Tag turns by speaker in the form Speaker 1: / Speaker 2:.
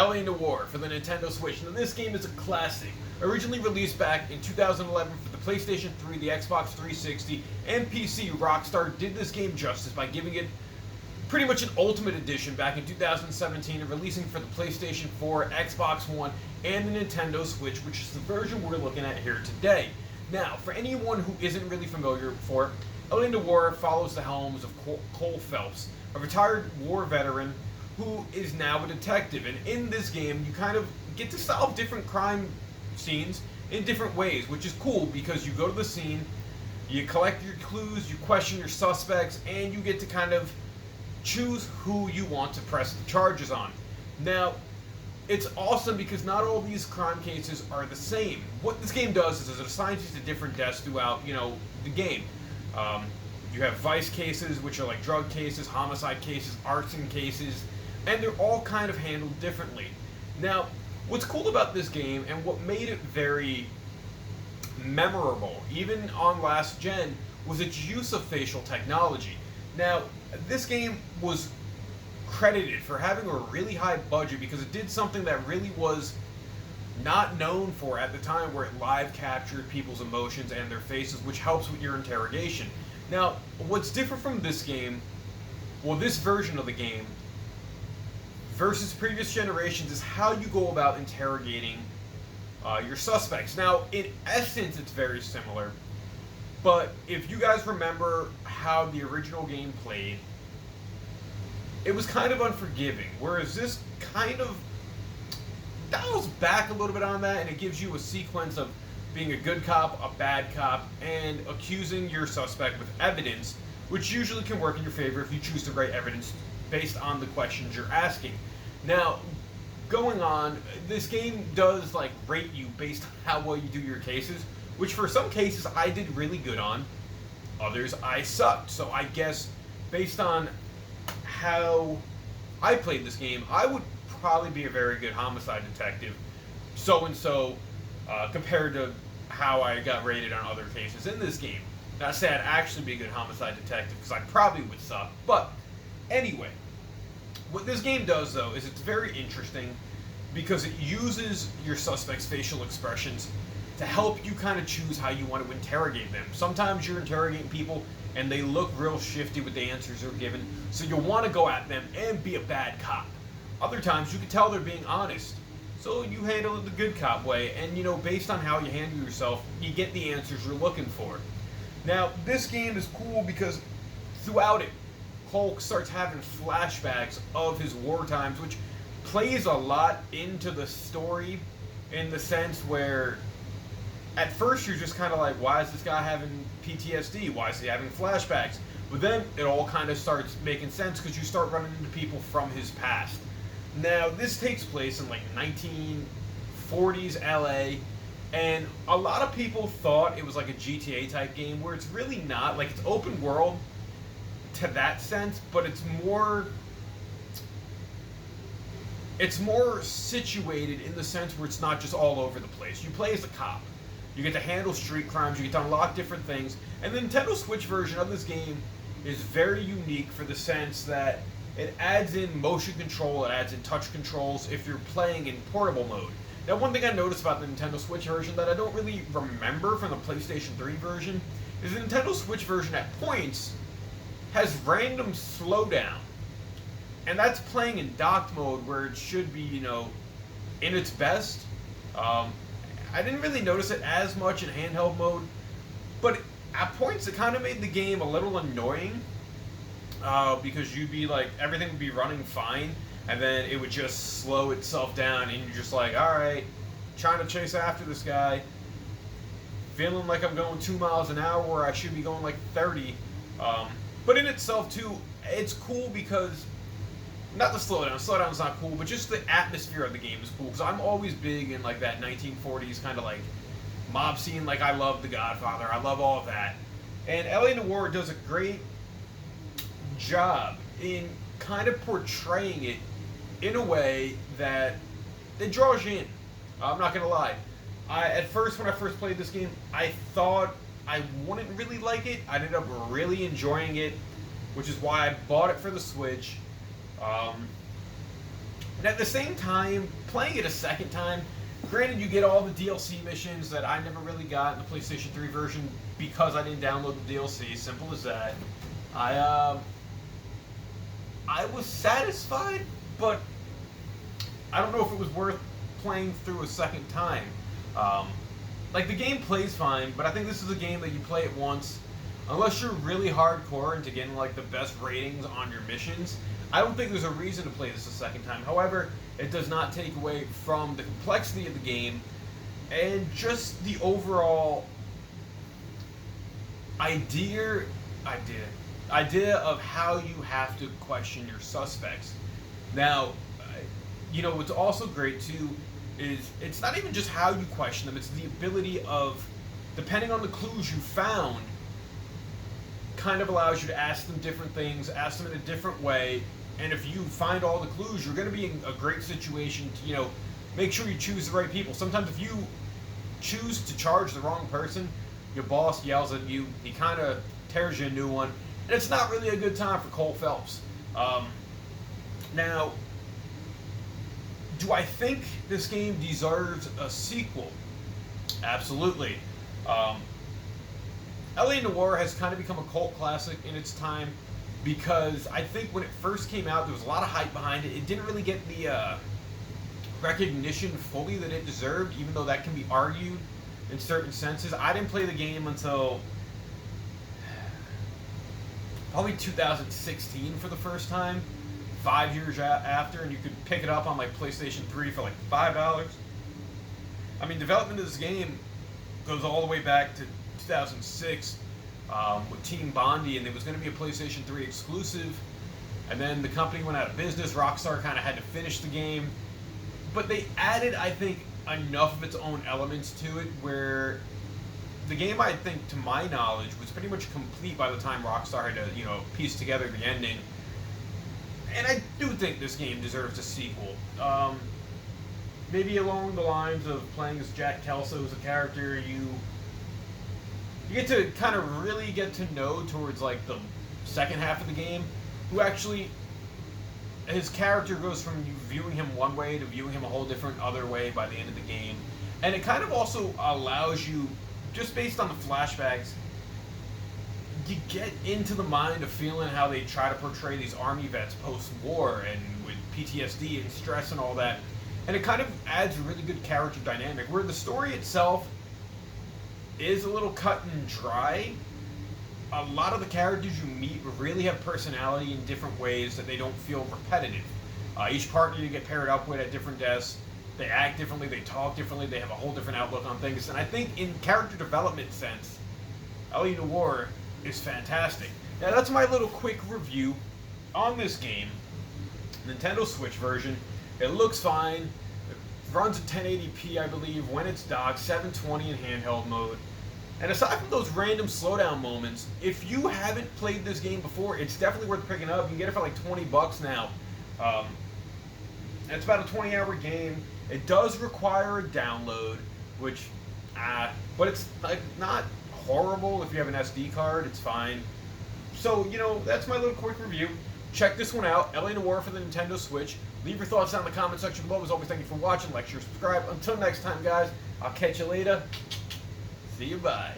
Speaker 1: L.A Noire for the Nintendo Switch. Now this game is a classic. Originally released back in 2011 for the PlayStation 3, the Xbox 360, and PC, Rockstar did this game justice by giving it pretty much an Ultimate Edition back in 2017 and releasing for the PlayStation 4, Xbox One, and the Nintendo Switch, which is the version we're looking at here today. Now, for anyone who isn't really familiar for L.A Noire follows the helms of Cole Phelps, a retired war veteran who is now a detective. And in this game, you kind of get to solve different crime scenes in different ways, which is cool because you go to the scene, you collect your clues, you question your suspects, and you get to kind of choose who you want to press the charges on. Now, it's awesome because not all these crime cases are the same. What this game does is it assigns you to different deaths throughout, the game. You have vice cases, which are like drug cases, homicide cases, arson cases, and they're all kind of handled differently. Now, what's cool about this game and what made it very memorable, even on last gen, was its use of facial technology. Now, this game was credited for having a really high budget because it did something that really was not known for at the time, where it live captured people's emotions and their faces, which helps with your interrogation. Now, what's different from this game, well, this version of the game, versus previous generations, is how you go about interrogating your suspects. Now, in essence, it's very similar, but if you guys remember how the original game played, it was kind of unforgiving, whereas this kind of dials back a little bit on that, and it gives you a sequence of being a good cop, a bad cop, and accusing your suspect with evidence, which usually can work in your favor if you choose the right evidence based on the questions you're asking. Now, going on, this game does rate you based on how well you do your cases, which for some cases I did really good on, others I sucked. So I guess based on how I played this game, I would probably be a very good homicide detective, so-and-so, compared to how I got rated on other cases in this game. Not saying I'd actually be a good homicide detective, because I probably would suck, but anyway. What this game does, though, is it's very interesting because it uses your suspect's facial expressions to help you kind of choose how you want to interrogate them. Sometimes you're interrogating people and they look real shifty with the answers they're given, so you'll want to go at them and be a bad cop. Other times you can tell they're being honest, so you handle it the good cop way, and based on how you handle yourself, you get the answers you're looking for. Now, this game is cool because throughout it, Cole starts having flashbacks of his war times, which plays a lot into the story in the sense where at first you're just kind of like, why is this guy having PTSD? Why is he having flashbacks? But then it all kind of starts making sense because you start running into people from his past. Now, this takes place in 1940s LA, and a lot of people thought it was like a GTA type game, where it's really not. It's open world to that sense, but it's more situated in the sense where it's not just all over the place. You play as a cop. You get to handle street crimes, you get to unlock different things, and the Nintendo Switch version of this game is very unique for the sense that it adds in motion control, it adds in touch controls if you're playing in portable mode. Now, one thing I noticed about the Nintendo Switch version that I don't really remember from the PlayStation 3 version is the Nintendo Switch version at points has random slowdown. And that's playing in docked mode where it should be, in its best. I didn't really notice it as much in handheld mode, but at points it kind of made the game a little annoying, because you'd be everything would be running fine, and then it would just slow itself down, and you're just like, alright, trying to chase after this guy, feeling like I'm going 2 miles an hour where I should be going 30. But in itself, too, it's cool because, not the slowdown's not cool, but just the atmosphere of the game is cool, because I'm always big in that 1940s kind of mob scene. I love The Godfather, I love all of that. And L.A. Noire does a great job in kind of portraying it in a way that it draws you in. I'm not going to lie. At first, when I first played this game, I thought I wouldn't really like it. I ended up really enjoying it, which is why I bought it for the Switch. And at the same time, playing it a second time, granted you get all the DLC missions that I never really got in the PlayStation 3 version because I didn't download the DLC, simple as that. I was satisfied, but I don't know if it was worth playing through a second time. Like, the game plays fine, but I think this is a game that you play it once. Unless you're really hardcore into getting, like, the best ratings on your missions, I don't think there's a reason to play this a second time. However, it does not take away from the complexity of the game and just the overall idea of how you have to question your suspects. Now, you know, what's also great too is it's not even just how you question them, it's the ability of, depending on the clues you found, kind of allows you to ask them different things, ask them in a different way, and if you find all the clues, you're going to be in a great situation to, you know, make sure you choose the right people. Sometimes if you choose to charge the wrong person, your boss yells at you, he kind of tears you a new one, and it's not really a good time for Cole Phelps. Now, do I think this game deserves a sequel? Absolutely. L.A. Noire has kind of become a cult classic in its time because I think when it first came out, there was a lot of hype behind it. It didn't really get the recognition fully that it deserved, even though that can be argued in certain senses. I didn't play the game until probably 2016 for the first time, 5 years after, and you could pick it up on like PlayStation 3 for like $5. I mean, development of this game goes all the way back to 2006 with Team Bondi, and it was going to be a PlayStation 3 exclusive, and then the company went out of business. Rockstar kind of had to finish the game, but they added, I think, enough of its own elements to it where the game, I think, to my knowledge, was pretty much complete by the time Rockstar had to, you know, piece together the ending. And I do think this game deserves a sequel. Maybe along the lines of playing as Jack Kelso as a character you get to kind of really get to know towards like the second half of the game, who actually, his character goes from you viewing him one way to viewing him a whole different other way by the end of the game. And it kind of also allows you, just based on the flashbacks, you get into the mind of feeling how they try to portray these army vets post-war and with PTSD and stress and all that. And it kind of adds a really good character dynamic, where the story itself is a little cut and dry. A lot of the characters you meet really have personality in different ways that they don't feel repetitive. Each partner you get paired up with at different desks, they act differently, they talk differently, they have a whole different outlook on things. And I think in character development sense, L.A. Noire is fantastic. Now that's my little quick review on this game. Nintendo Switch version. It looks fine. It runs at 1080p, I believe, when it's docked, 720 in handheld mode. And aside from those random slowdown moments, if you haven't played this game before, it's definitely worth picking up. You can get it for like $20 now. It's about a 20-hour game. It does require a download, which, but it's like not horrible. If you have an SD card, it's fine. So, you know, that's my little quick review. Check this one out, L.A. Noire for the Nintendo Switch. Leave your thoughts down in the comment section below. As always, thank you for watching. Like, share, subscribe. Until next time, guys, I'll catch you later. See you, bye.